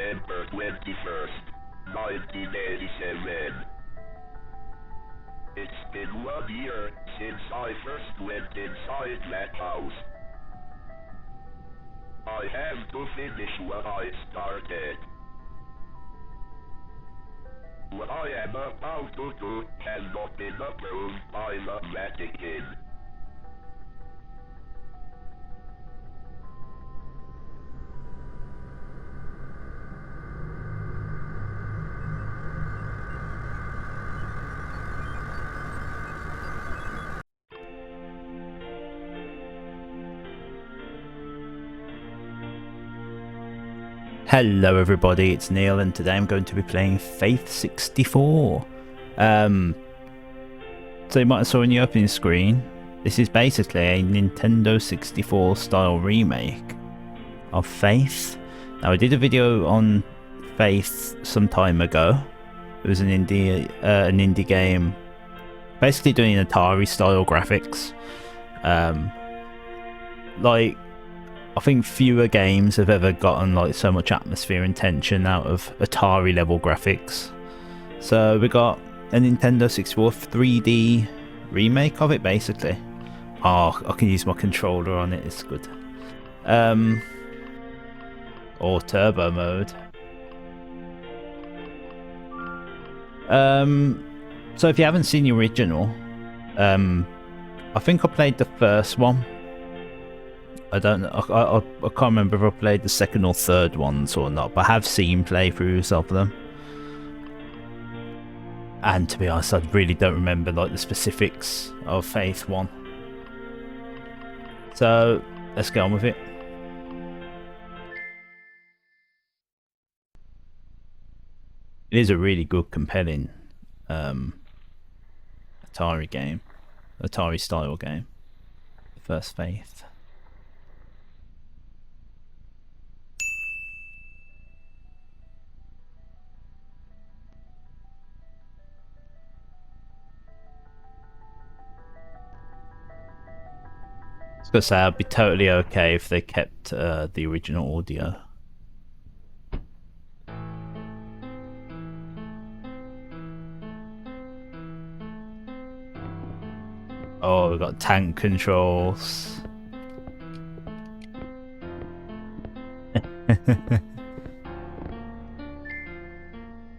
September 21st, 1987. It's been 1 year since I first went inside that house. I have to finish what I started. What I am about to do has not been approved by the Vatican. Hello everybody, it's Neil and today I'm going to be playing Faith 64. So you might have saw on your opening screen, this is basically a Nintendo 64 style remake of Faith. Now I did a video on Faith some time ago. It was an indie game basically doing Atari style graphics. I think fewer games have ever gotten like so much atmosphere and tension out of Atari level graphics. So we got a Nintendo 64 3D remake of it basically. Oh, I can use my controller on it, it's good. Or turbo mode. So if you haven't seen the original, I think I played the first one. I don't know, I can't remember if I played the second or third ones or not, but I have seen playthroughs of them. And to be honest, I really don't remember like the specifics of Faith 1. So let's get on with it. It is a really good, compelling Atari game, Atari style game, the first Faith. I was gonna say I'd be totally okay if they kept the original audio. Oh, we've got tank controls.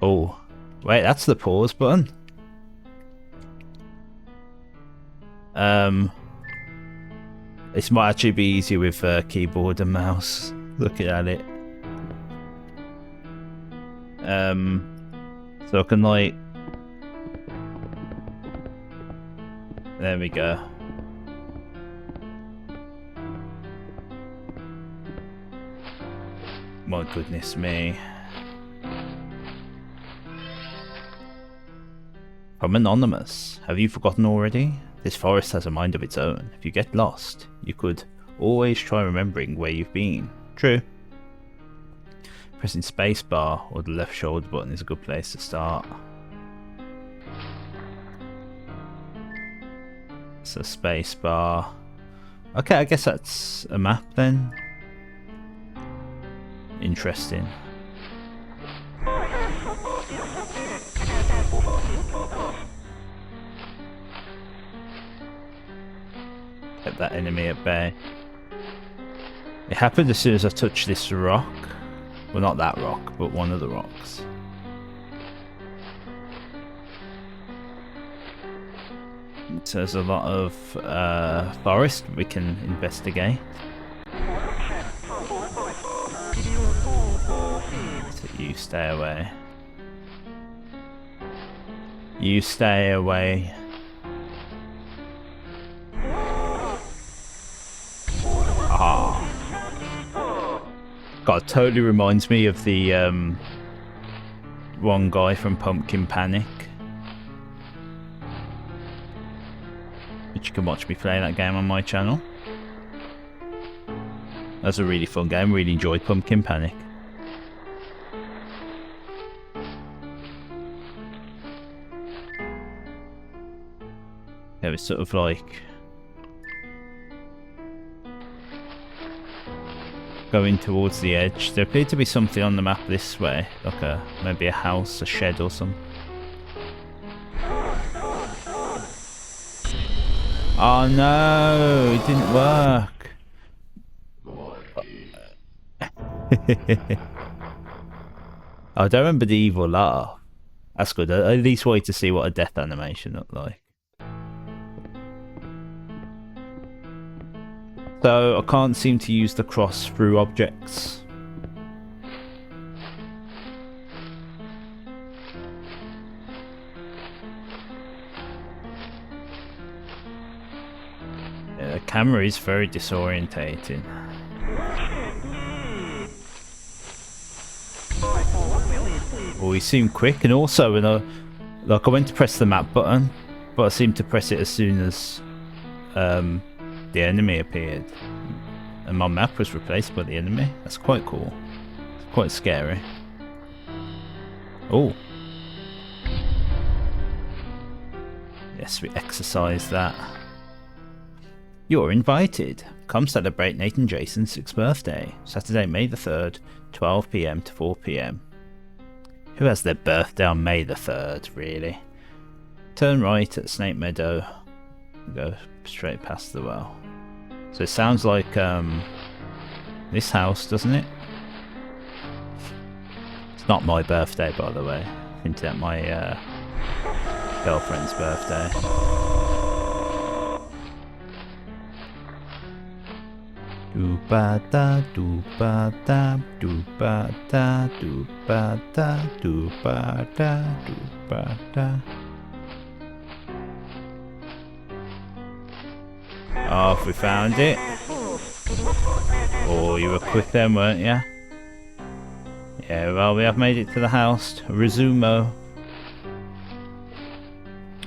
Oh, wait, that's the pause button. This might actually be easier with keyboard and mouse. Looking at it. So I can like... There we go. My goodness me. From Anonymous. Have you forgotten already? This forest has a mind of its own. If you get lost, you could always try remembering where you've been. True. Pressing spacebar or the left shoulder button is a good place to start. So spacebar. Okay, I guess that's a map then. Interesting. Kept that enemy at bay. It happened as soon as I touched this rock. Well, not that rock, but one of the rocks. So there's a lot of forest we can investigate. So you stay away. You stay away. God, totally reminds me of the one guy from Pumpkin Panic. Which you can watch me play that game on my channel. That's a really fun game, really enjoyed Pumpkin Panic. Yeah, it's sort of like... going towards the edge. There appeared to be something on the map this way, like maybe a house, a shed or something. Oh no, it didn't work. I don't remember the evil laugh. That's good. I at least wanted to see what a death animation looked like. So I can't seem to use the cross through objects. Yeah, the camera is very disorientating. Oh, he seemed quick, and also when I went to press the map button, but I seemed to press it as soon as the enemy appeared, and my map was replaced by the enemy. That's quite cool. It's quite scary. Oh, yes, we exercised that. You're invited. Come celebrate Nathan Jason's 6th birthday, Saturday, May the 3rd, 12 PM to 4 PM. Who has their birthday on May the 3rd, really? Turn right at Snake Meadow. Go straight past the well. So it sounds like this house, doesn't it? It's not my birthday, by the way. I hinted at my girlfriend's birthday. Do ba da, do ba da, do ba da, do ba da, do ba da, do ba da. Oh, if we found it. Oh, you were quick then, weren't you? Yeah, well, we have made it to the house. Resumo.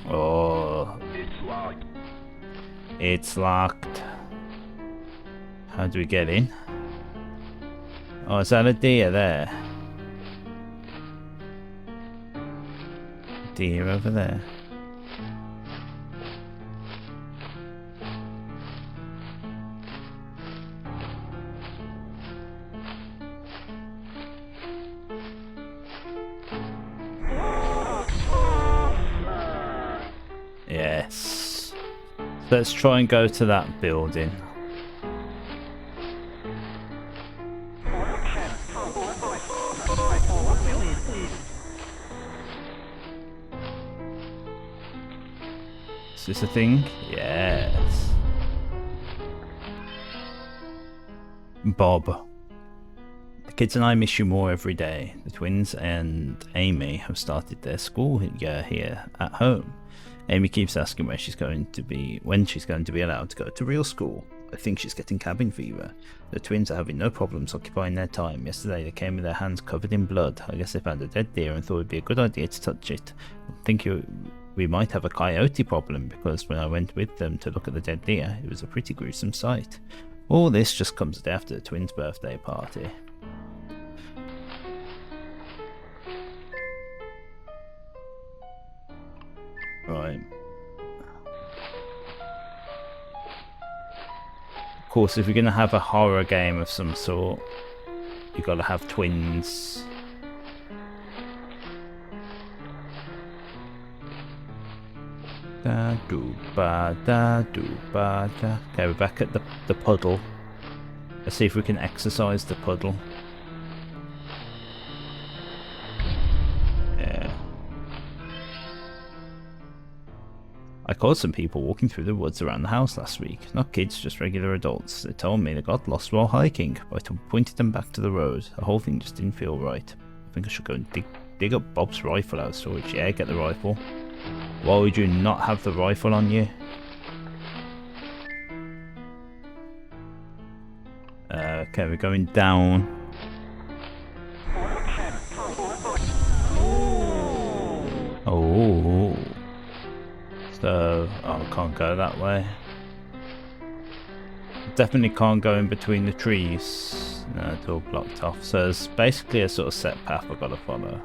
Oh. It's locked. How do we get in? Oh, is that a deer there? Deer over there. Yes. Let's try and go to that building. Is this a thing? Yes. Bob. The kids and I miss you more every day. The twins and Amy have started their school year here at home. Amy keeps asking when she's going to be allowed to go to real school. I think she's getting cabin fever. The twins are having no problems occupying their time. Yesterday they came with their hands covered in blood. I guess they found a dead deer and thought it would be a good idea to touch it. I think we might have a coyote problem, because when I went with them to look at the dead deer, it was a pretty gruesome sight. All this just comes after the twins' birthday party. Right. Of course, if you're going to have a horror game of some sort, you've got to have twins. Da do ba da do ba da. Okay, we're back at the puddle. Let's see if we can exercise the puddle. Yeah. I caught some people walking through the woods around the house last week. Not kids, just regular adults. They told me they got lost while hiking, but I pointed them back to the road. The whole thing just didn't feel right. I think I should go and dig up Bob's rifle out of storage. Yeah, get the rifle. Why would you not have the rifle on you? Okay, we're going down. Oh. So, I can't go that way. Definitely can't go in between the trees. No, it's all blocked off. So there's basically a sort of set path I've got to follow.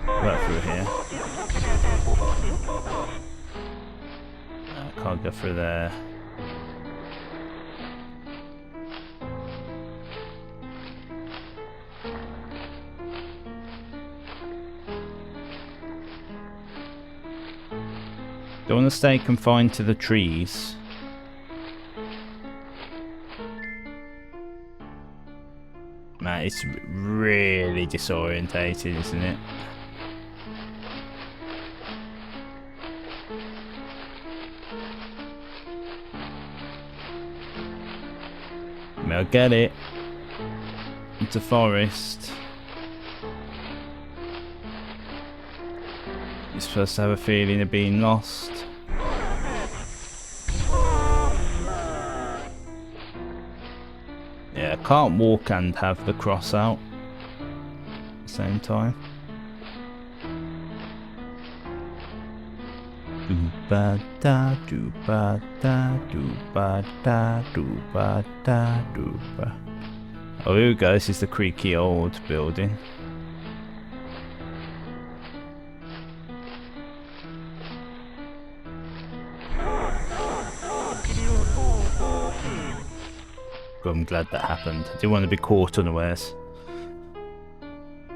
Right through here. I can't go through there. Don't want to stay confined to the trees. Man, it's really disorientating, isn't it? I'll get it. It's a forest. You're supposed to have a feeling of being lost. Yeah, I can't walk and have the cross out at the same time. Do ba da do ba da do ba da do ba da do ba. Oh, here we go. This is the creaky old building. I'm glad that happened. I didn't want to be caught unawares.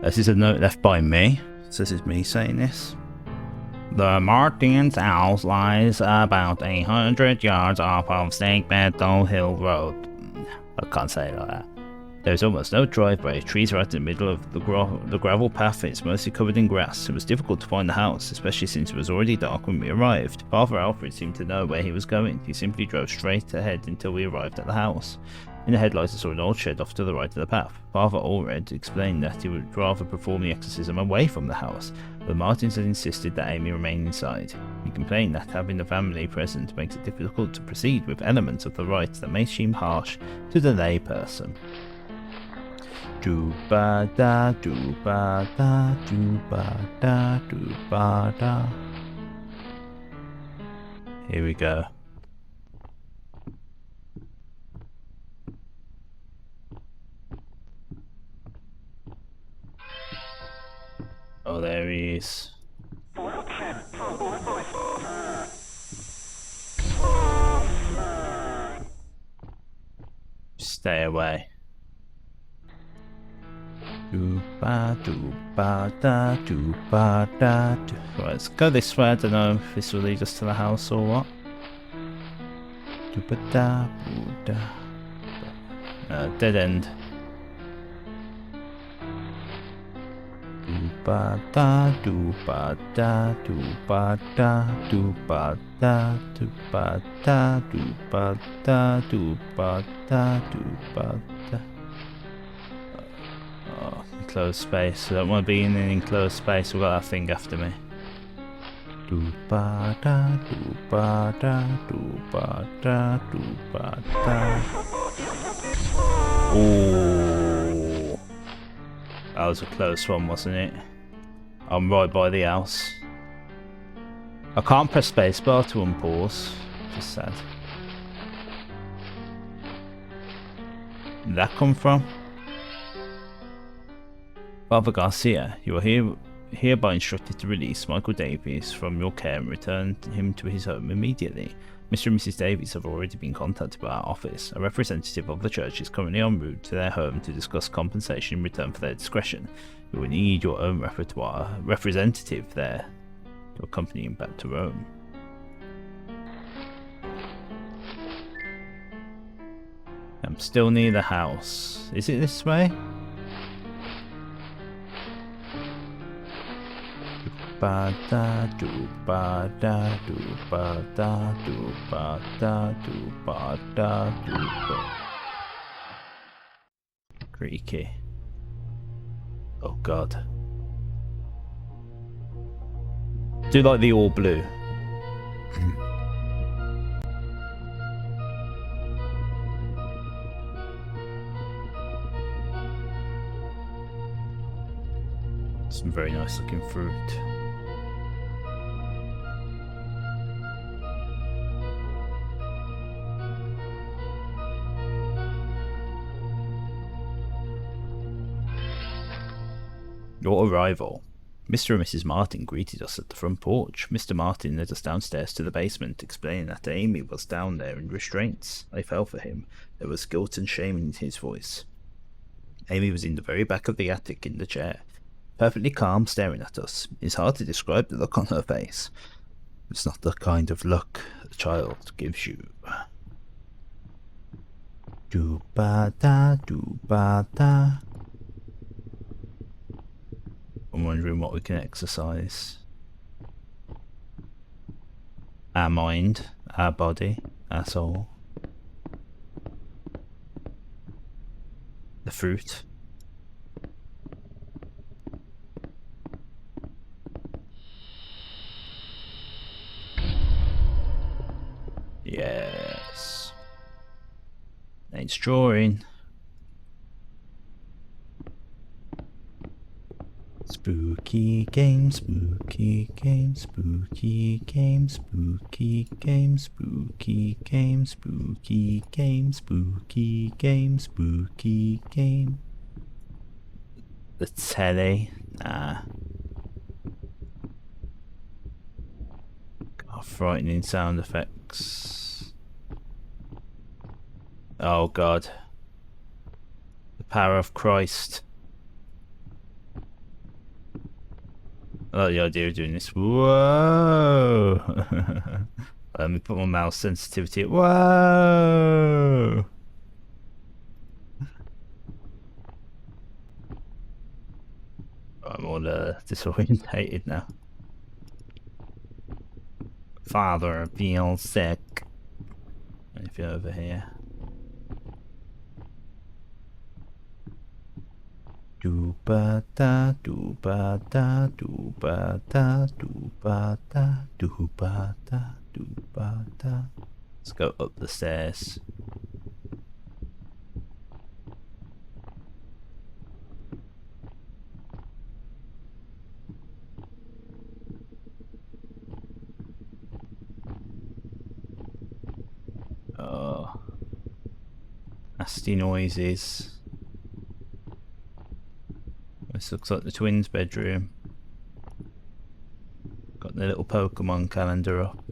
This is a note left by me. So this is me saying this. The Martin's house lies about 100 yards off of Snake Meadow Hill Road. I can't say it like that. There's almost no driveway. Trees are right in the middle of the gravel path. It's mostly covered in grass. It was difficult to find the house, especially since it was already dark when we arrived. Father Alfred seemed to know where he was going. He simply drove straight ahead until we arrived at the house. In the headlights I saw an old shed off to the right of the path. Father Allred explained that he would rather perform the exorcism away from the house, but the Martins had insisted that Amy remain inside. He complained that having the family present makes it difficult to proceed with elements of the rite that may seem harsh to the lay person. Do ba da do ba da do ba da do ba da. Here we go. Oh, there he is. Stay away. Do ba do ba da do ba da do. Right, let's go this way. I don't know if this will lead us to the house or what. Do ba da boo da. Dead end. Do ba da do ba da do ba da do ba da do ba da do ba da do ba da do ba da. Oh, enclosed space. I don't want to be in an enclosed space. We've got that thing after me. Do ba da do ba da do ba da do ba da. Oh, that was a close one, wasn't it? I'm right by the house. I can't press spacebar to unpause. Just sad. Where did that come from? Father Garcia, you are hereby instructed to release Michael Davies from your care and return him to his home immediately. Mr. and Mrs. Davies have already been contacted by our office. A representative of the church is currently en route to their home to discuss compensation in return for their discretion. We will need your own repertoire representative there to accompany him back to Rome. I'm still near the house. Is it this way? Ba da do ba da do ba da do ba da do ba da do ba. Creaky. Oh god. Do like the all blue. Some very nice looking fruit. Your arrival. Mr. and Mrs. Martin greeted us at the front porch. Mr. Martin led us downstairs to the basement, explaining that Amy was down there in restraints. I fell for him. There was guilt and shame in his voice. Amy was in the very back of the attic in the chair, perfectly calm, staring at us. It's hard to describe the look on her face. It's not the kind of luck a child gives you. Do-ba-da, do-ba-da. I'm wondering what we can exercise. Our mind, our body, our soul. The fruit. Yes. It's drawing. Spooky game, spooky game, spooky game, spooky game, spooky game, spooky game, spooky game, spooky game. The telly? Nah. God, frightening sound effects. Oh God. The power of Christ. I like the idea of doing this. Whoa! Let me put my mouse sensitivity. Whoa! I'm all disorientated now. Father feels sick. Anything over here? Do ba da, do ba da, do ba da, do ba da, do ba da, do ba da. Let's go up the stairs. Oh, nasty noises. This looks like the twins' bedroom. Got the little Pokemon calendar up.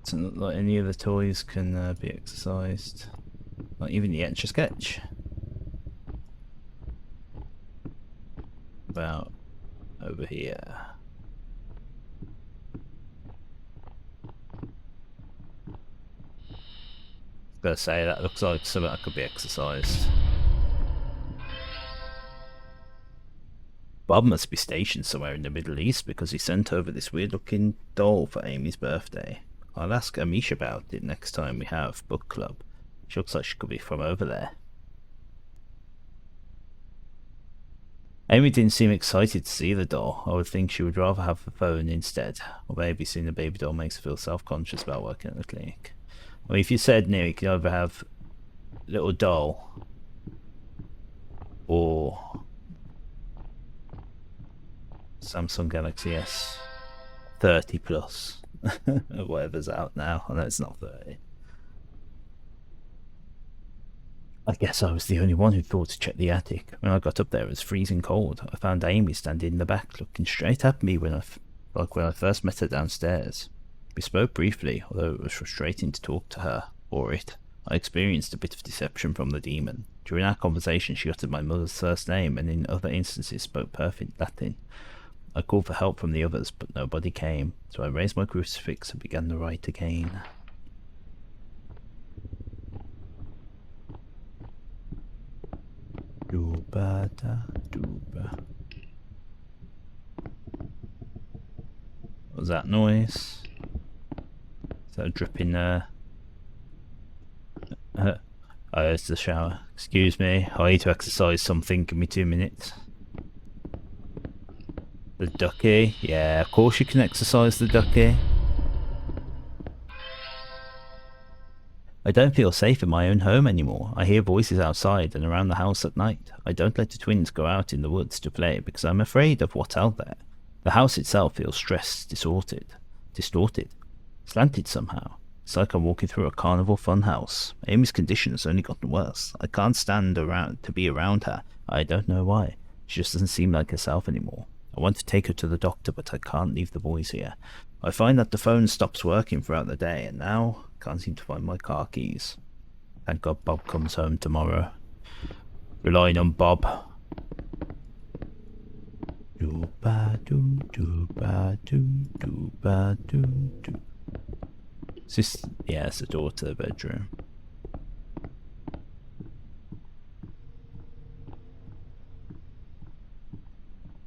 Doesn't look like any of the toys can be exercised. Not even the Etch-a-Sketch. About over here. Gotta say, that looks like something that could be exercised. Bob must be stationed somewhere in the Middle East because he sent over this weird looking doll for Amy's birthday. I'll ask Amish about it next time we have book club. She looks like she could be from over there. Amy didn't seem excited to see the doll. I would think she would rather have the phone instead. Or maybe seeing the baby doll makes her feel self-conscious about working at the clinic. I mean, if you said, Neil, you can either have a little doll or Samsung Galaxy S 30 plus, whatever's out now. I know it's not 30. I guess I was the only one who thought to check the attic. When I got up there, it was freezing cold. I found Amy standing in the back, looking straight at me when I first met her downstairs. We spoke briefly, although it was frustrating to talk to her, or it. I experienced a bit of deception from the demon. During our conversation, she uttered my mother's first name, and in other instances spoke perfect Latin. I called for help from the others, but nobody came, so I raised my crucifix and began the rite again. Do-ba-da, do-ba. What was that noise? Is that a dripping oh, it's the shower. Excuse me, I need to exercise something, give me 2 minutes. The ducky? Yeah, of course you can exercise the ducky. I don't feel safe in my own home anymore. I hear voices outside and around the house at night. I don't let the twins go out in the woods to play because I'm afraid of what's out there. The house itself feels stressed, distorted, slanted somehow. It's like I'm walking through a carnival funhouse. Amy's condition has only gotten worse. I can't stand to be around her. I don't know why. She just doesn't seem like herself anymore. I want to take her to the doctor, but I can't leave the boys here. I find that the phone stops working throughout the day, and now I can't seem to find my car keys. Thank God Bob comes home tomorrow. Relying on Bob. Is this... yeah, it's the door to the bedroom.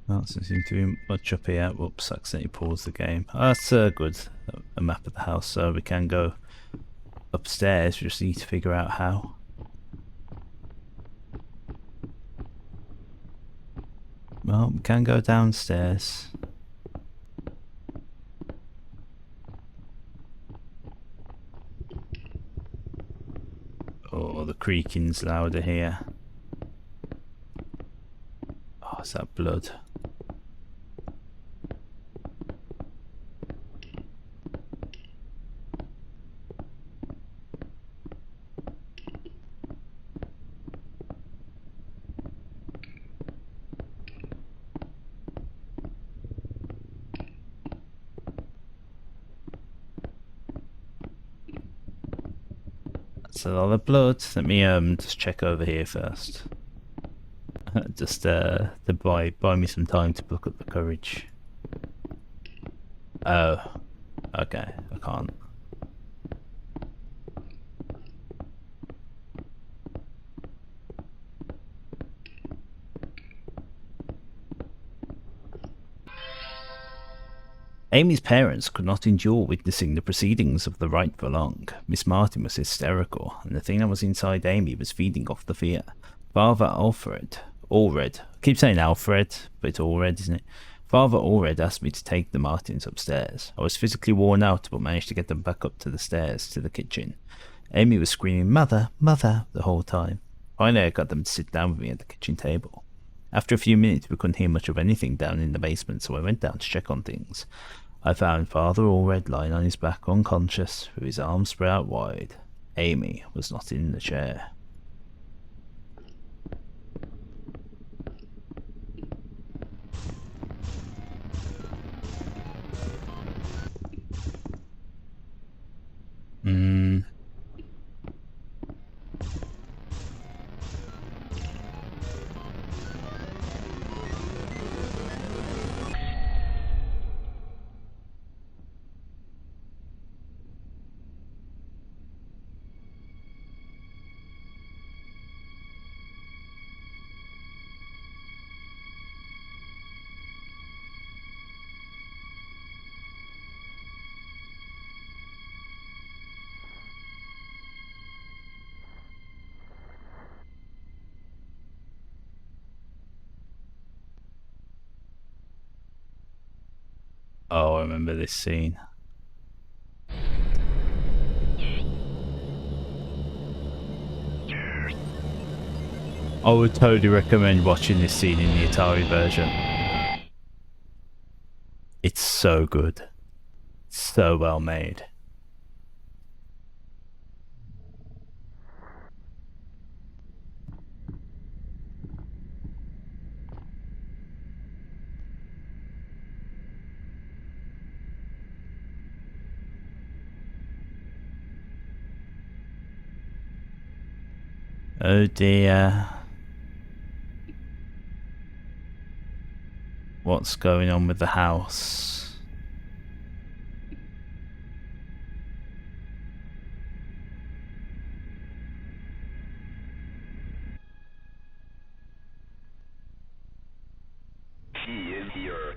Well, doesn't seem to be much up here. Whoops, accidentally paused the game. Oh, that's good. A map of the house, so we can go upstairs. We just need to figure out how. Well, we can go downstairs. Oh, the creaking's louder here. Oh, is that blood? That's a lot of blood. Let me just check over here first. Just to buy me some time to pluck up the courage. Oh, okay, I can't. Amy's parents could not endure witnessing the proceedings of the right for long. Miss Martin was hysterical, and the thing that was inside Amy was feeding off the fear. Father Allred, I keep saying Alfred, but it's Allred, isn't it? Father Allred asked me to take the Martins upstairs. I was physically worn out, but managed to get them back up to the stairs, to the kitchen. Amy was screaming, "Mother, Mother," the whole time. Finally, I got them to sit down with me at the kitchen table. After a few minutes, we couldn't hear much of anything down in the basement, so I went down to check on things. I found Father Allred lying on his back unconscious, with his arms spread out wide. Amy was not in the chair. Oh, I remember this scene. I would totally recommend watching this scene in the Atari version. It's so good. So well made. Oh dear. What's going on with the house? He is here.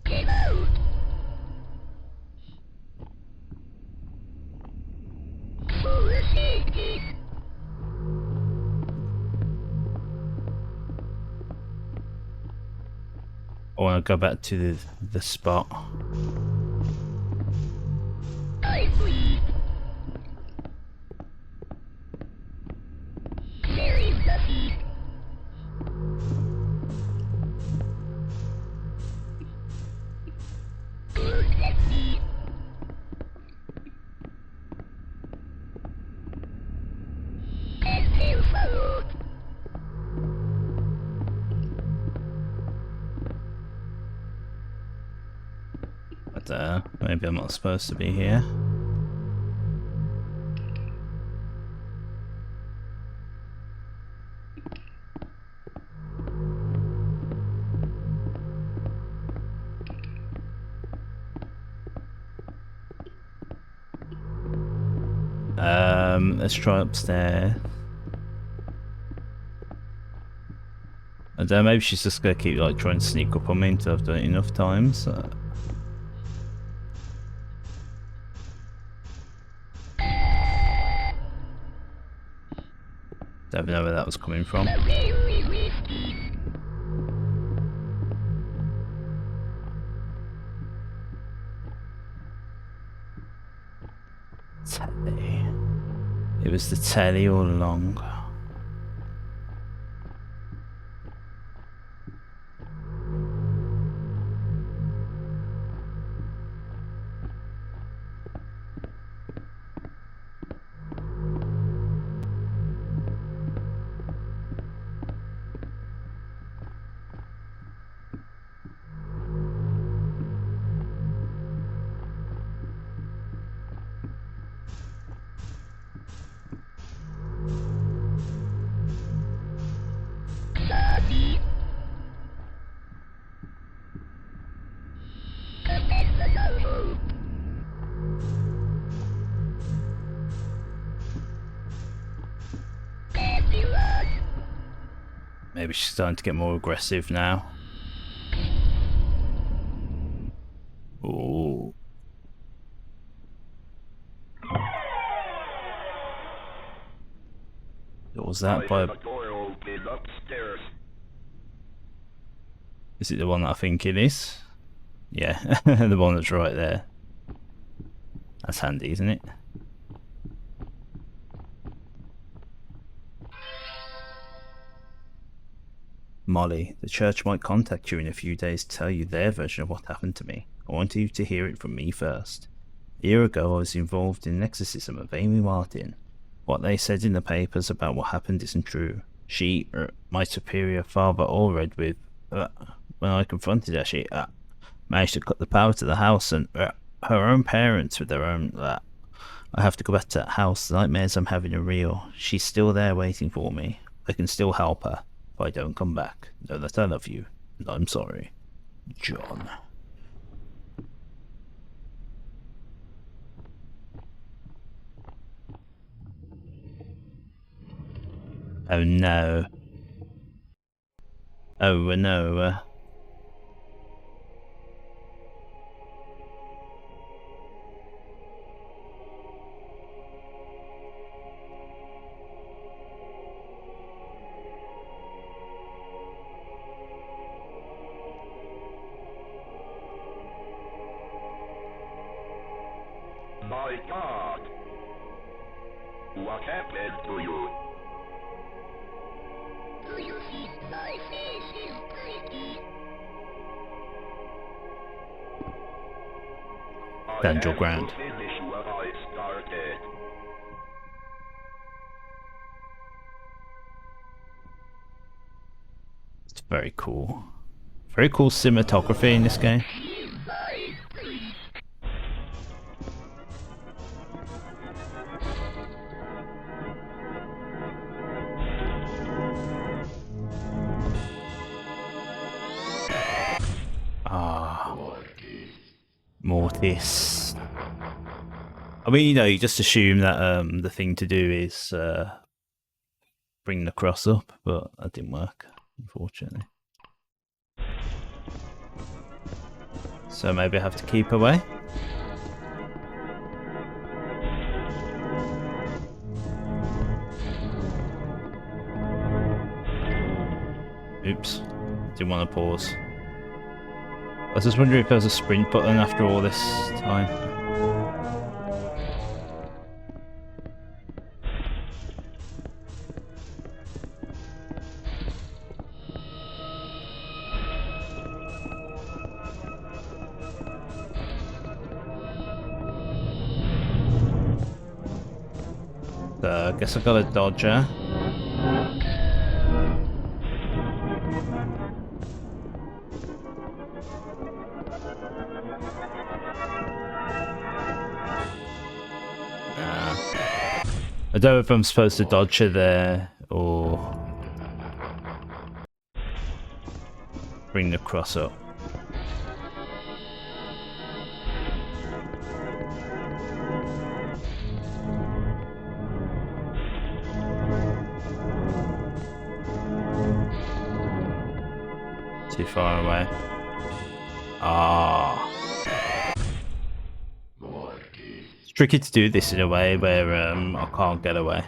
Get out. For safety. I want to go back to the spot. I bleed. Very fluffy. there. Maybe I'm not supposed to be here. Let's try upstairs. I don't know, maybe she's just gonna keep like trying to sneak up on me until I've done it enough times. Don't know where that was coming from. Telly. It was the telly all along. Maybe she's starting to get more aggressive now. Ooh. What was that by? Is it the one that I think it is? Yeah, the one that's right there. That's handy, isn't it? Molly, the church might contact you in a few days to tell you their version of what happened to me. I want you to hear it from me first. A year ago I was involved in an exorcism of Amy Martin. What they said in the papers about what happened isn't true. She, my superior father Allred with, when I confronted her, she managed to cut the power to the house, and her own parents with their own, I have to go back to that house. The nightmares I'm having are real. She's still there waiting for me. I can still help her. If I don't come back, know that I love you, and I'm sorry. John. Oh no. Oh no. My God! What happened to you? Do you think my face is pretty? Stand your ground. Finish what I started. It's very cool. Very cool cinematography in this game. Mortis. I mean, you know, you just assume that the thing to do is bring the cross up, but that didn't work, unfortunately. So maybe I have to keep away. Oops, didn't want to pause. I was just wondering if there's a sprint button after all this time. So I guess I got a dodger. I don't know if I'm supposed to dodge her there or bring the cross up. Too far away. Ah. It's tricky to do this in a way where I can't get away.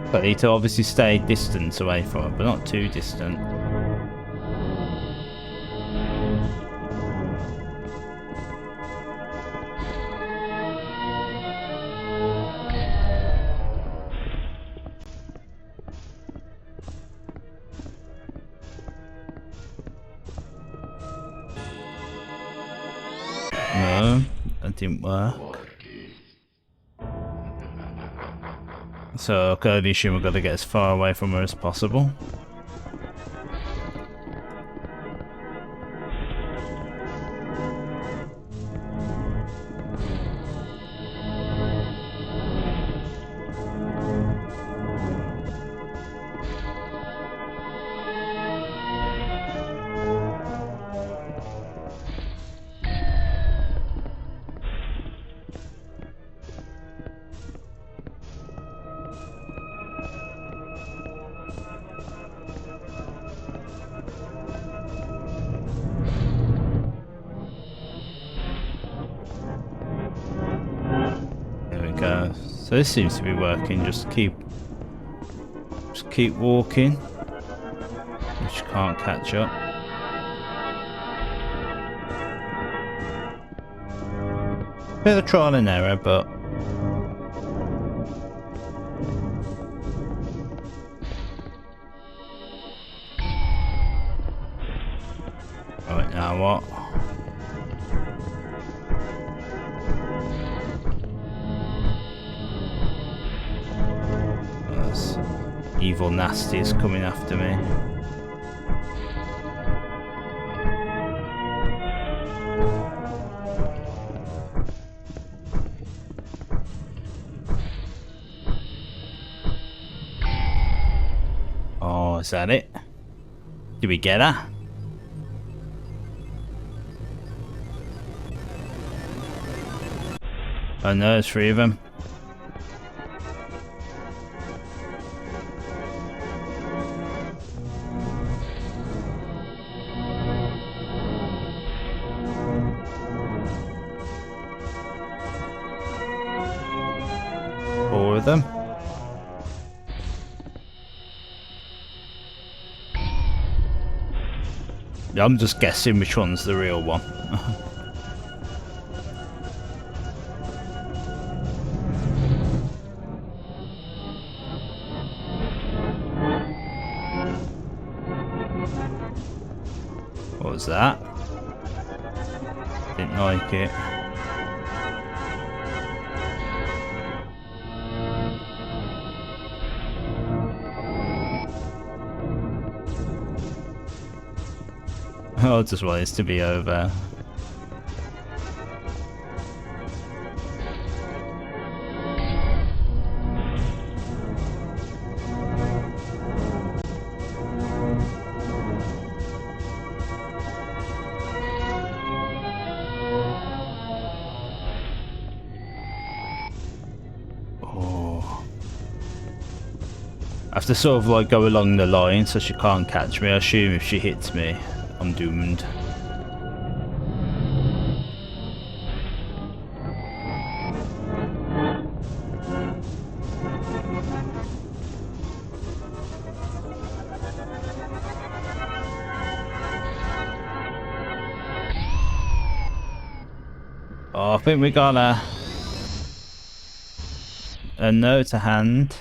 But I need to obviously stay distance away from it, but not too distant. No, that didn't work. So I can only assume we've got to get as far away from her as possible. Go. So this seems to be working. Just keep walking. Which can't catch up. Bit of trial and error, but right now what? Evil nasty is coming after me. Oh, is that it? Did we get her? Oh no, there's 3 of them. Them. Yeah, I'm just guessing which one's the real one. What was that? Didn't like it. I just want this to be over. Oh. I have to sort of like go along the line so she can't catch me. I assume if she hits me, I'm doomed. Oh, I think we got a note to hand.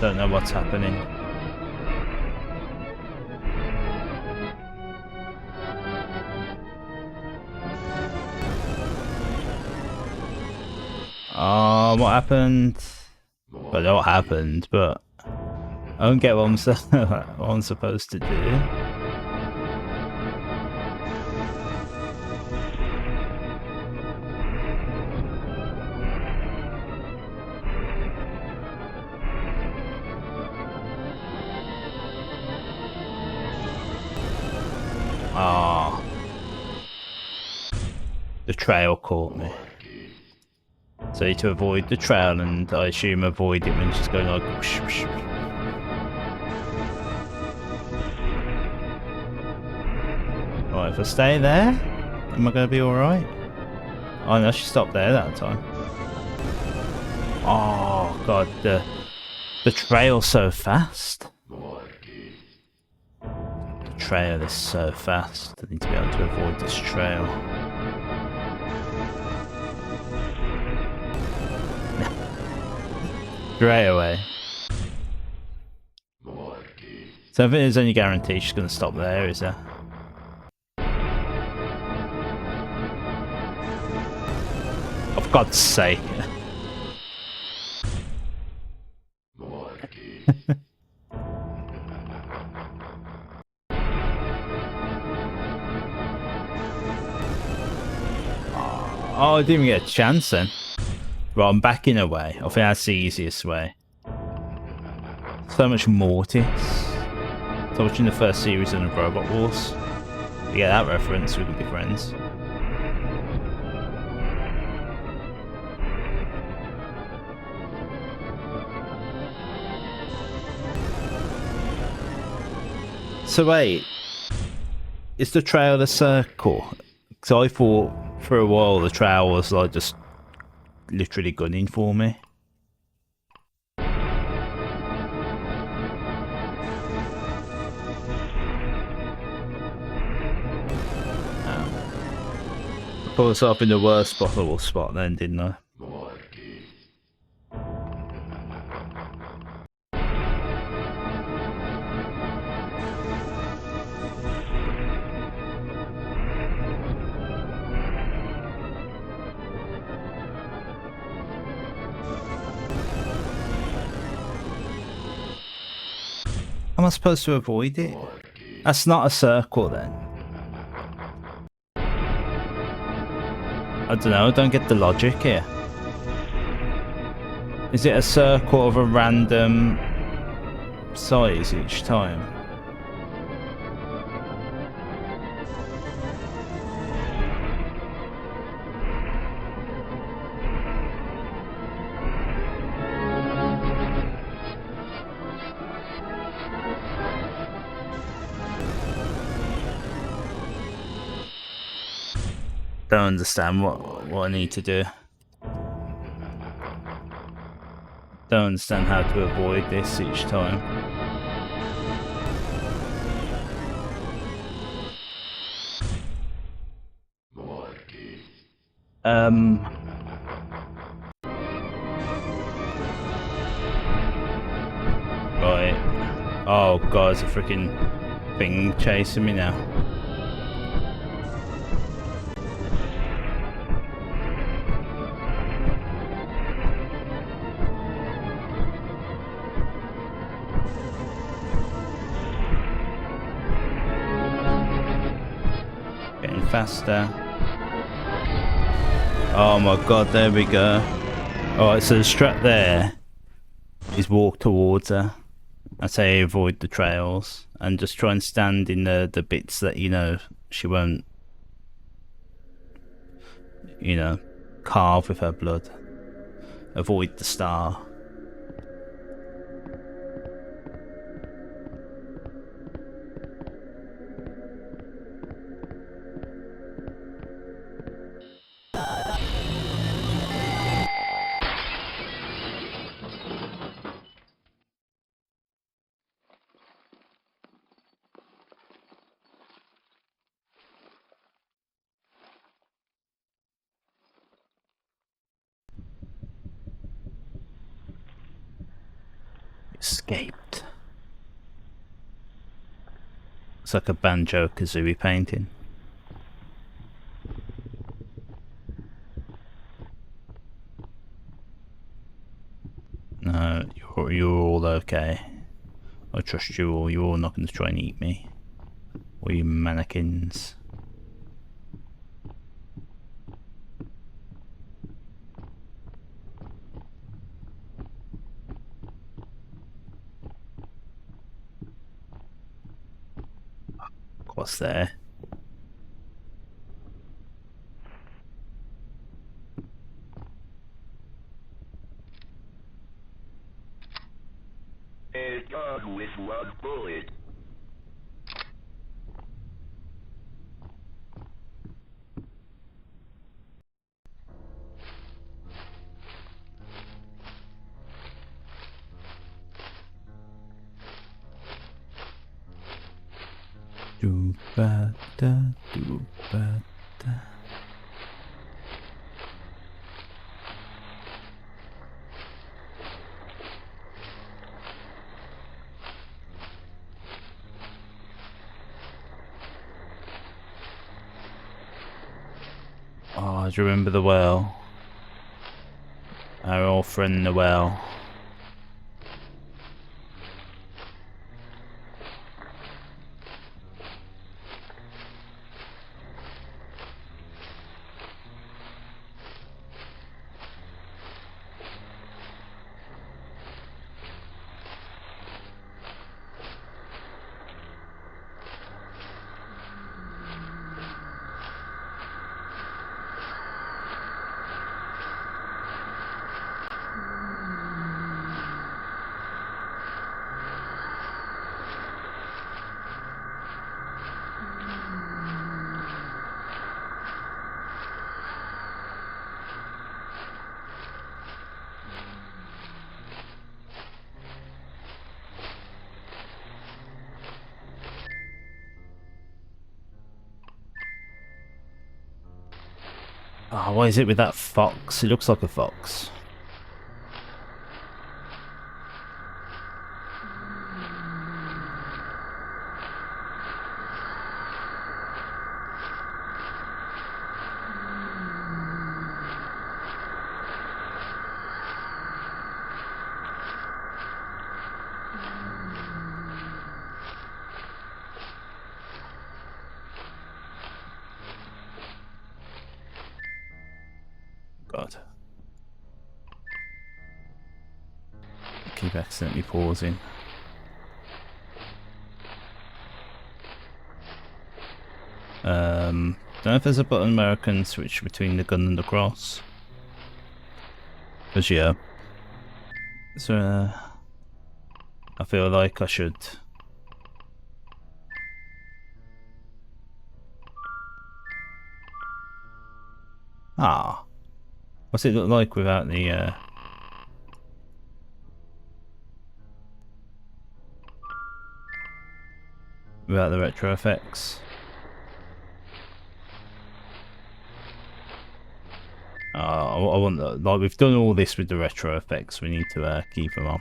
Don't know what's happening. Oh, what happened? Well, I know what happened, but I don't get what I'm supposed to do. Ah, the trail caught me. So to avoid the trail, and I assume avoid it when she's going like whoosh, whoosh. Right, if I stay there, am I going to be alright? Oh no, she stopped there that time. Oh god, the trail's so fast. The trail is so fast. I need to be able to avoid this trail. Straight away. So I think there's any guarantee she's going to stop there, is there? Oh, for God's sake. Oh, I didn't even get a chance then. Right, I'm backing away. I think that's the easiest way. So much Mortis. I was watching the first series of Robot Wars. You get that reference, we can be friends. So wait, is the trail a circle? Because I thought for a while the trail was like just literally gunning for me. I put myself in the worst possible spot then, didn't I? Am I supposed to avoid it? That's not a circle then. I don't know, I don't get the logic here. Is it a circle of a random size each time? Don't understand what I need to do. Don't understand how to avoid this each time. Right. Oh god, it's a freaking thing chasing me now. Getting faster. Oh my god, there we go. Alright, so the strat there is walk towards her. I say avoid the trails and just try and stand in the bits that you know she won't, you know, carve with her blood. Avoid the star. escaped. It's like a Banjo-Kazooie painting. No, you're all okay. I trust you all. You're all not going to try and eat me. Or you mannequins. What's there? It's done with one bullet. Do ba da, do ba da. Oh, do you remember the well? Our old friend the well. Oh, what is it with that fox? It looks like a fox. God. I keep accidentally pausing. Don't know if there's a button where I can switch between the gun and the cross. Because yeah. So I feel like I should. Ah. What's it look like without the retro effects? I want the, like, we've done all this with the retro effects. We need to keep them on.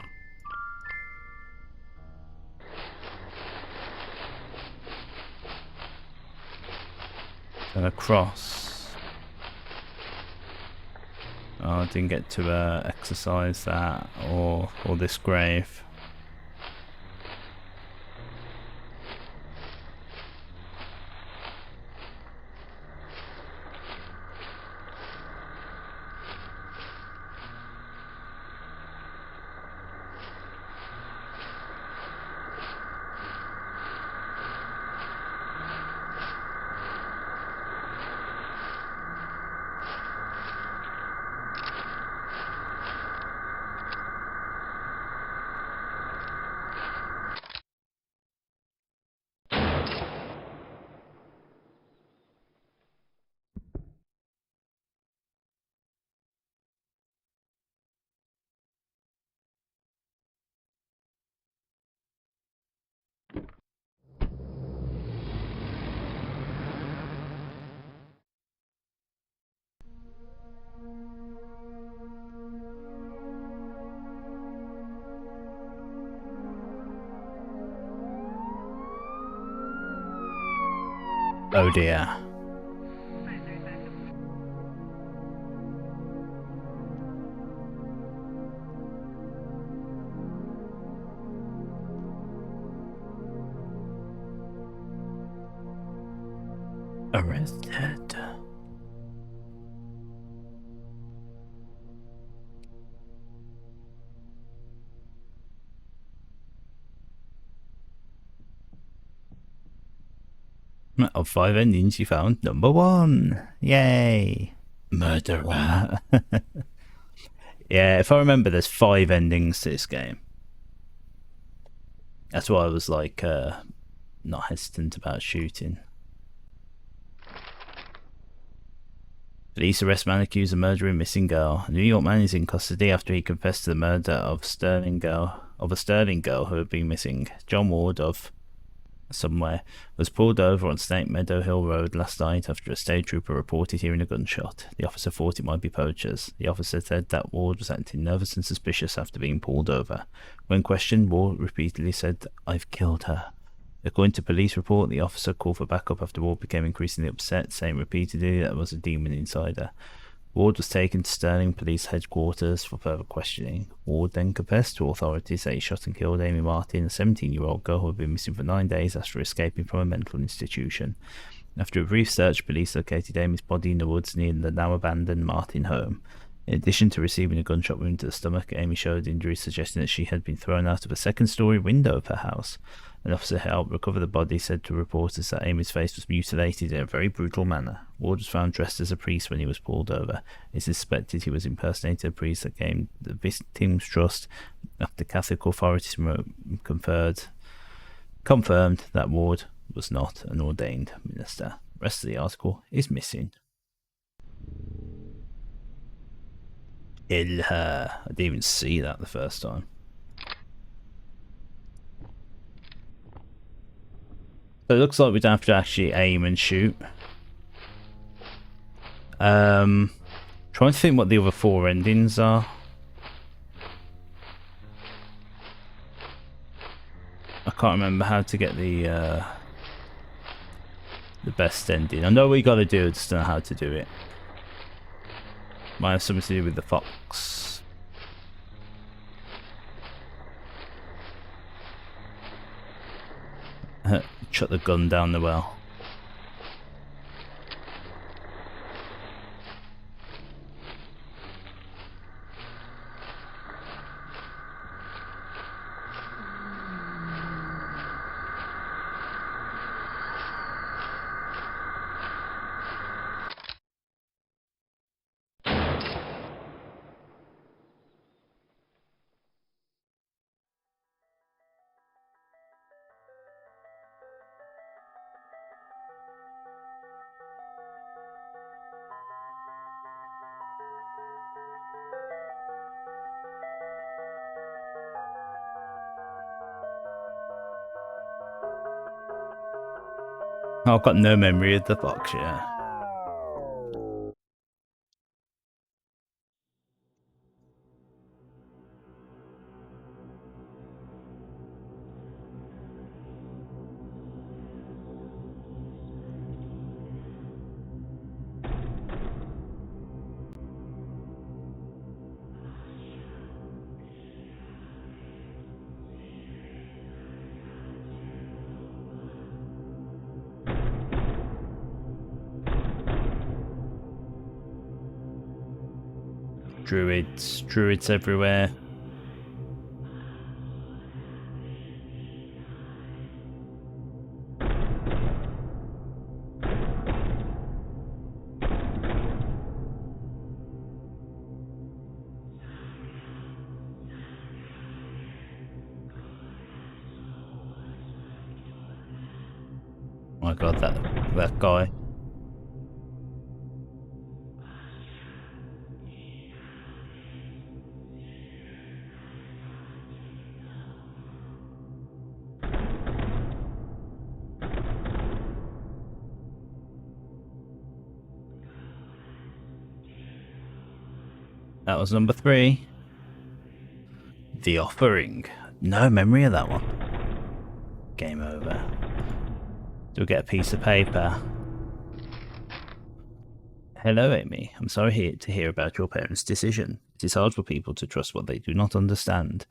And across. Oh, I didn't get to exercise that or this grave. Oh dear. Arrested. Of 5 endings, you found number 1. Yay! Murderer. Yeah, if I remember, there's 5 endings to this game. That's why I was like, not hesitant about shooting. Police arrest man accused of murdering missing girl. A New York man is in custody after he confessed to the murder of a Sterling girl who had been missing. John Ward of somewhere was pulled over on Snake Meadow Hill Road last night after a state trooper reported hearing a gunshot. The officer thought it might be poachers. The officer said that Ward was acting nervous and suspicious after being pulled over. When questioned, Ward repeatedly said, "I've killed her." According to police report, the officer called for backup after Ward became increasingly upset, saying repeatedly that there was a demon inside her. Ward was taken to Sterling Police Headquarters for further questioning. Ward then confessed to authorities that he shot and killed Amy Martin, a 17-year-old girl who had been missing for 9 days after escaping from a mental institution. After a brief search, police located Amy's body in the woods near the now-abandoned Martin home. In addition to receiving a gunshot wound to the stomach, Amy showed injuries suggesting that she had been thrown out of a second-story window of her house. An officer who helped recover the body said to reporters that Amy's face was mutilated in a very brutal manner. Ward was found dressed as a priest when he was pulled over. It is suspected he was impersonating a priest that gained the victim's trust after Catholic authorities confirmed that Ward was not an ordained minister. The rest of the article is missing. I didn't even see that the first time. So it looks like we'd have to actually aim and shoot. Trying to think what the other 4 endings are. I can't remember how to get the best ending. I know we got to do it, just don't know how to do it. Might have something to do with the fox. Shut the gun down the well. I've got no memory of the box, yeah. Druids everywhere. Oh my god, that guy. That was number 3. The Offering. No memory of that one. Game over. Do we get a piece of paper? Hello, Amy. I'm sorry to hear about your parents' decision. It is hard for people to trust what they do not understand.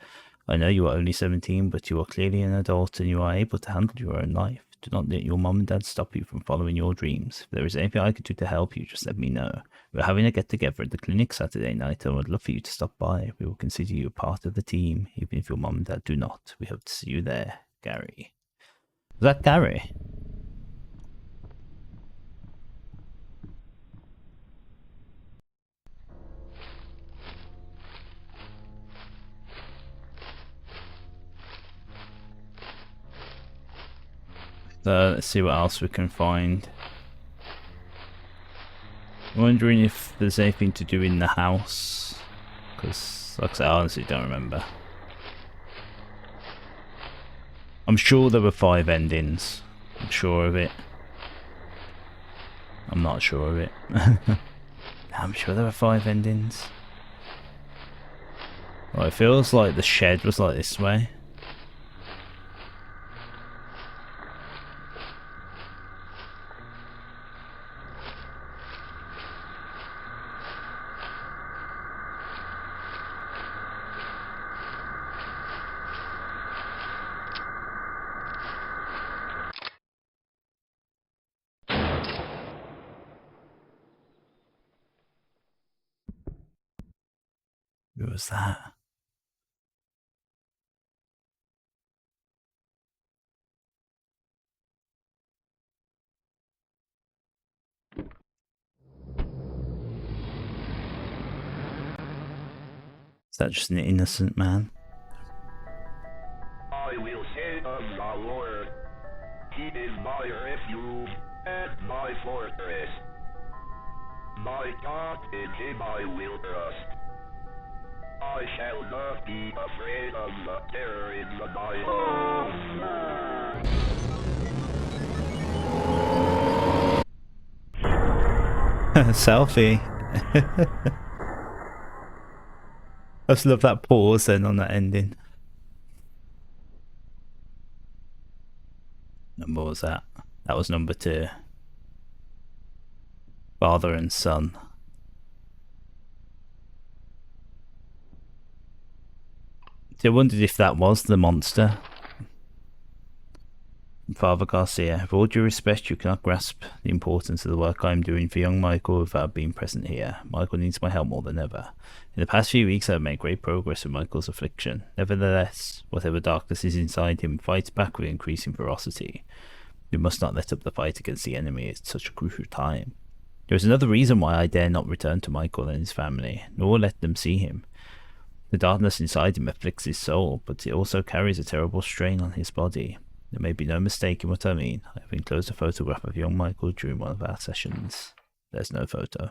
I know you are only 17, but you are clearly an adult and you are able to handle your own life. Do not let your mom and dad stop you from following your dreams. If there is anything I could do to help you, just let me know. We're having a get-together at the clinic Saturday night and I'd love for you to stop by. We will consider you a part of the team, even if your mom and dad do not. We hope to see you there. Gary. Is that Gary? Let's see what else we can find. I'm wondering if there's anything to do in the house. Because, like I said, I honestly don't remember. I'm sure there were 5 endings. I'm sure of it. I'm not sure of it. I'm sure there were 5 endings. Well, it feels like the shed was like this way. Who was that? Is that just an innocent man? I will say of the Lord, He is my refuge and my fortress. My God, in Him I will trust. I shall not be afraid of the terror in the night. Selfie. I just love that pause then on that ending. Number was that? That was number 2. Father and son. So I wondered if that was the monster. Father Garcia, with all due respect, you cannot grasp the importance of the work I am doing for young Michael without being present here. Michael needs my help more than ever. In the past few weeks I have made great progress with Michael's affliction. Nevertheless, whatever darkness is inside him fights back with increasing ferocity. We must not let up the fight against the enemy at such a crucial time. There is another reason why I dare not return to Michael and his family, nor let them see him. The darkness inside him afflicts his soul, but it also carries a terrible strain on his body. There may be no mistake in what I mean. I have enclosed a photograph of young Michael during one of our sessions. There's no photo.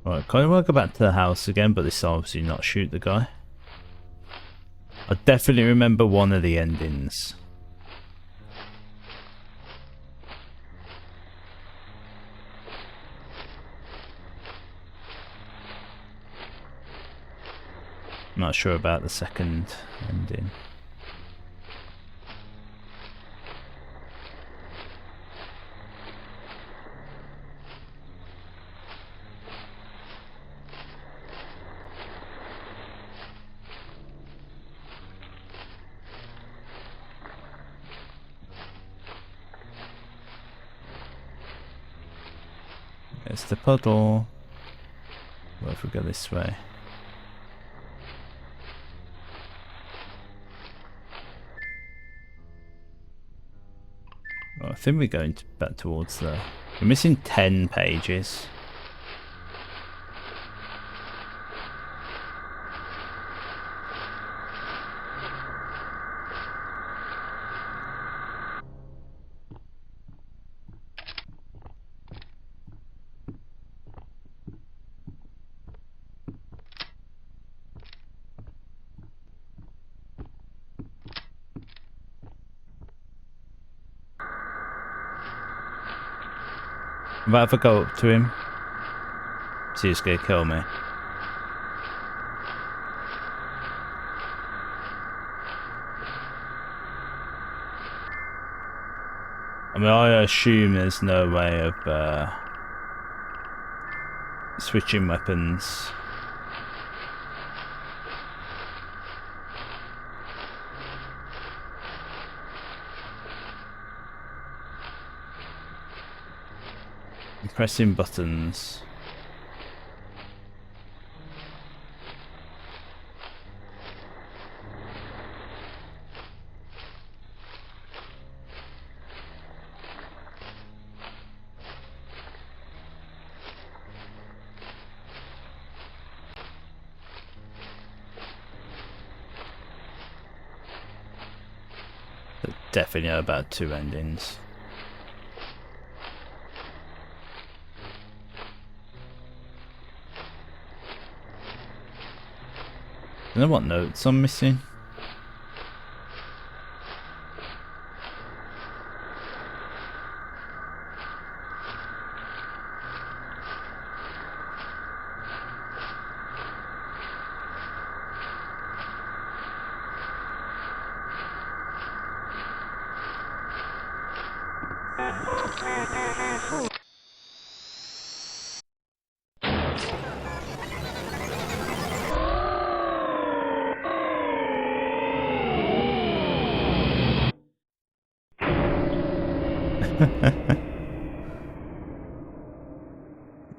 Right, kind of want to go back to the house again, but this time obviously not shoot the guy. I definitely remember one of the endings. I'm not sure about the second ending. It's the puddle. What if we go this way? Well, I think we're going back towards the... We're missing 10 pages. I'm about to go up to him. See, he's gonna kill me. I mean, I assume there's no way of switching weapons. Pressing buttons. Definitely know about 2 endings. I don't know what notes I'm missing.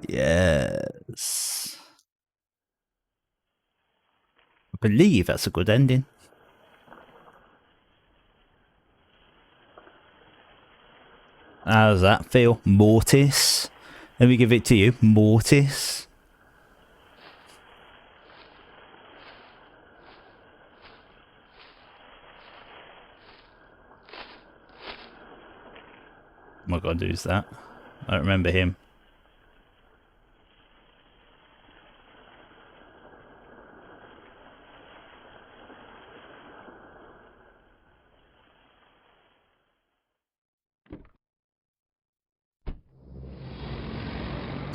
Yes. I believe that's a good ending. How does that feel? Mortis? Let me give it to you. Mortis. Oh my god, who's that? I don't remember him.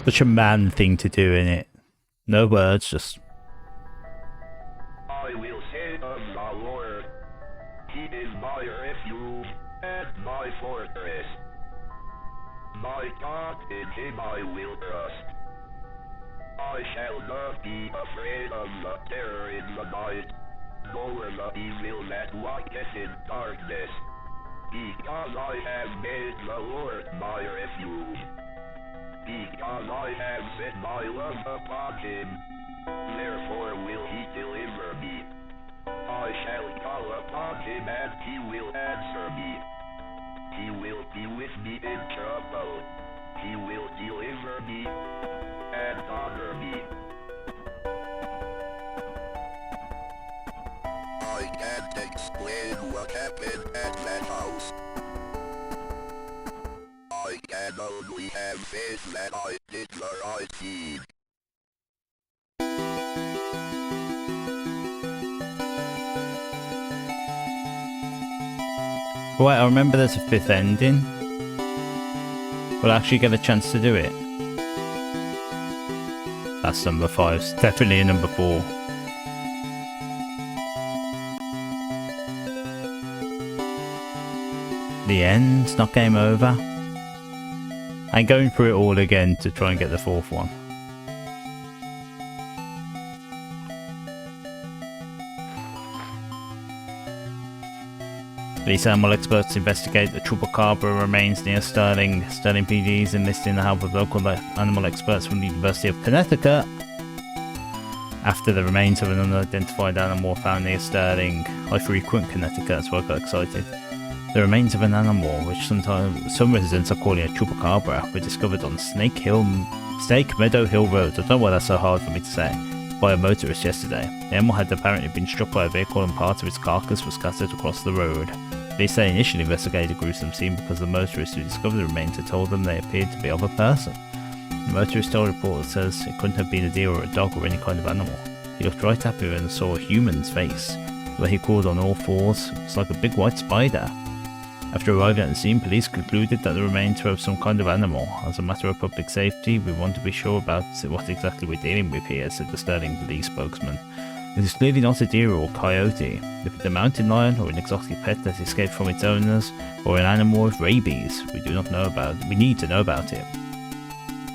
Such a man thing to do, innit? No words, just... I will say of the Lord, He is my refuge and my fortress. My God, in Him I will trust. I shall not be afraid of the terror in the night, nor the evil that walketh in darkness, because I have made the Lord my refuge. Because I have set my love upon Him, therefore will He deliver me. I shall call upon Him and He will answer me. He will be with me in trouble. He will deliver me and honor me. I can't explain what happened at that house. I can only have faith that I did the right thing. Right, I remember there's a 5th ending. We'll actually get a chance to do it. That's number 5. It's definitely a number 4. The end, not game over. I'm going through it all again to try and get the 4th one. Police animal experts investigate the chupacabra remains near Sterling. Sterling PD is enlisting the help of local animal experts from the University of Connecticut after the remains of an unidentified animal found near Sterling. I frequent Connecticut, that's why I got excited. The remains of an animal, which some residents are calling a chupacabra, were discovered on Snake Meadow Hill Road. I don't know why that's so hard for me to say. By a motorist yesterday. The animal had apparently been struck by a vehicle and parts of its carcass were scattered across the road. Police say initially investigated the gruesome scene because the motorist who discovered the remains had told them they appeared to be of a person. The motorist told a report that says it couldn't have been a deer or a dog or any kind of animal. He looked right happy when he saw a human's face, where he crawled on all fours. It's like a big white spider. After arriving at the scene, police concluded that the remains were of some kind of animal. As a matter of public safety, we want to be sure about what exactly we're dealing with here, said the Sterling police spokesman. It is clearly not a deer or coyote. If it's a mountain lion or an exotic pet that escaped from its owners, or an animal with rabies, we do not know about. We need to know about it.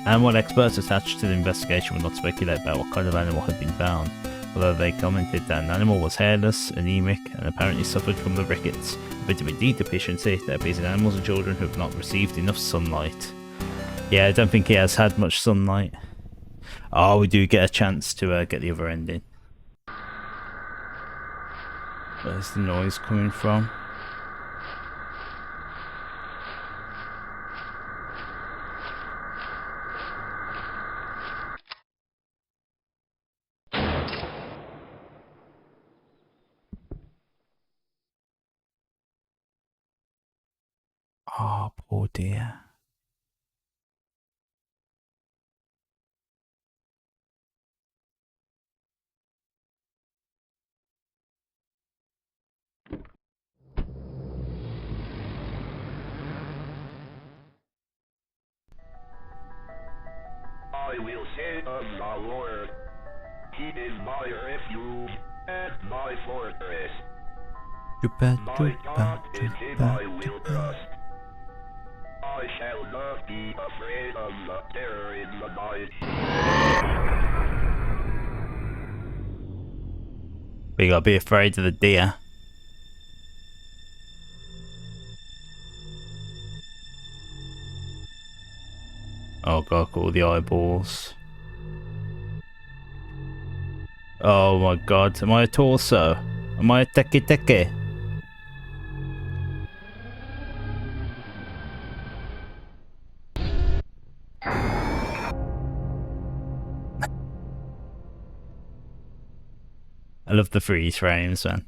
Animal experts attached to the investigation will not speculate about what kind of animal had been found, although they commented that an animal was hairless, anemic, and apparently suffered from the rickets, a vitamin D deficiency that appears in animals and children who have not received enough sunlight. Yeah, I don't think he has had much sunlight. Oh, we do get a chance to get the other ending. Where's the noise coming from? Oh, poor dear. I will say of the Lord, He is my refuge and my fortress. My God, in Him I will trust. I shall not be afraid of the terror in the night. We gotta be afraid of the deer. Oh god, all the eyeballs. Oh my god, am I a torso? Am I a teki teki? I love the freeze frames, man.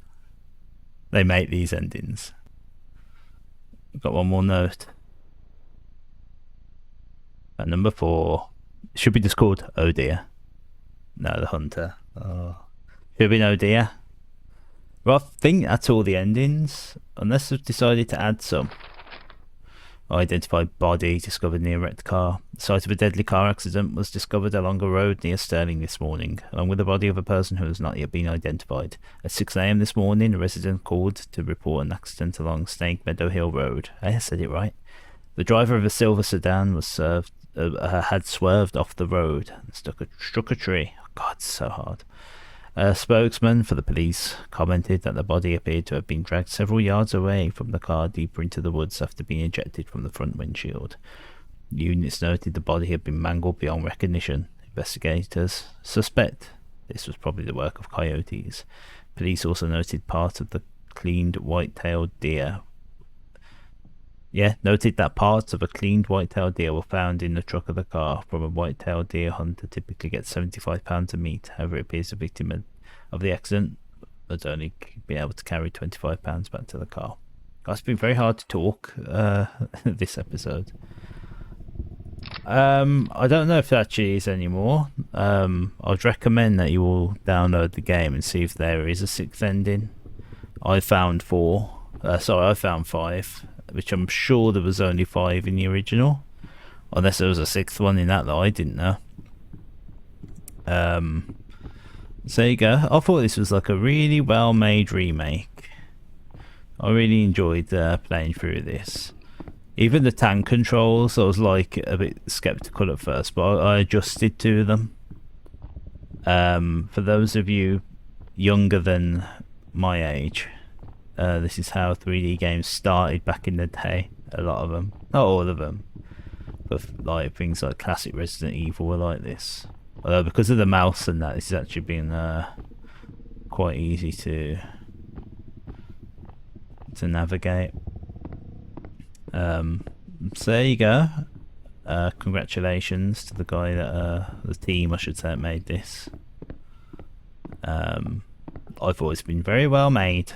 They make these endings. I've got one more note. At number 4. It should be just called Oh Dear. No, the hunter. Oh. Should have been Oh Dear. Well, I think that's all the endings. Unless they've decided to add some. Identified body discovered near wrecked car. The site of a deadly car accident was discovered along a road near Stirling this morning, along with the body of a person who has not yet been identified. At 6 AM this morning, a resident called to report an accident along Snake Meadow Hill Road. I said it right. The driver of a silver sedan was had swerved off the road and struck a tree. Oh God, it's so hard. A spokesman for the police commented that the body appeared to have been dragged several yards away from the car deeper into the woods after being ejected from the front windshield. Units noted the body had been mangled beyond recognition. Investigators suspect this was probably the work of coyotes. Police also noted part of the cleaned white-tailed deer. Noted that parts of a cleaned white-tailed deer were found in the truck of the car. From a white-tailed deer hunter typically gets 75 pounds of meat. However, it appears the victim of the accident has only been able to carry 25 pounds back to the car. It's been very hard to talk this episode. I don't know if that actually is anymore. I'd recommend that you all download the game and see if there is a 6th ending. I found 5, which I'm sure there was only 5 in the original, unless there was a 6th one in that I didn't know. So there you go. I thought this was like a really well made remake. I really enjoyed playing through this. Even the tank controls, I was like a bit skeptical at first, but I adjusted to them. For those of you younger than my age, this is how 3D games started back in the day. A lot of them, not all of them, but like things like classic Resident Evil were like this. Although because of the mouse and that, this has actually been quite easy to navigate. So there you go. Congratulations to the guy that the team, I should say, that made this. I thought it's been very well made.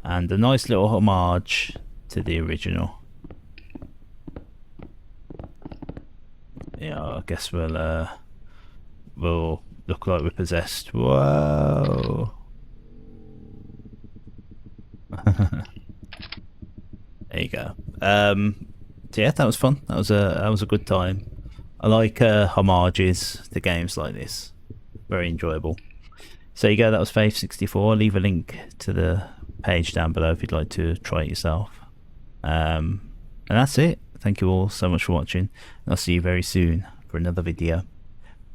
And a nice little homage to the original. Yeah, I guess we'll look like we're possessed. Whoa! There you go. So yeah, that was fun. That was a good time. I like homages to games like this. very enjoyable. So you go, that was Faith 64. Leave a link to the page down below if you'd like to try it yourself. And that's it. Thank you all so much for watching. I'll see you very soon for another video.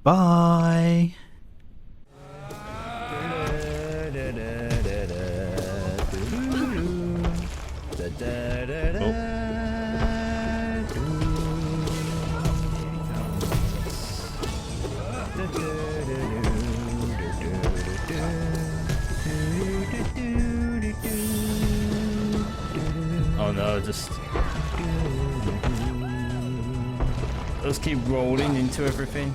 Bye! Oh no, just keep rolling into everything.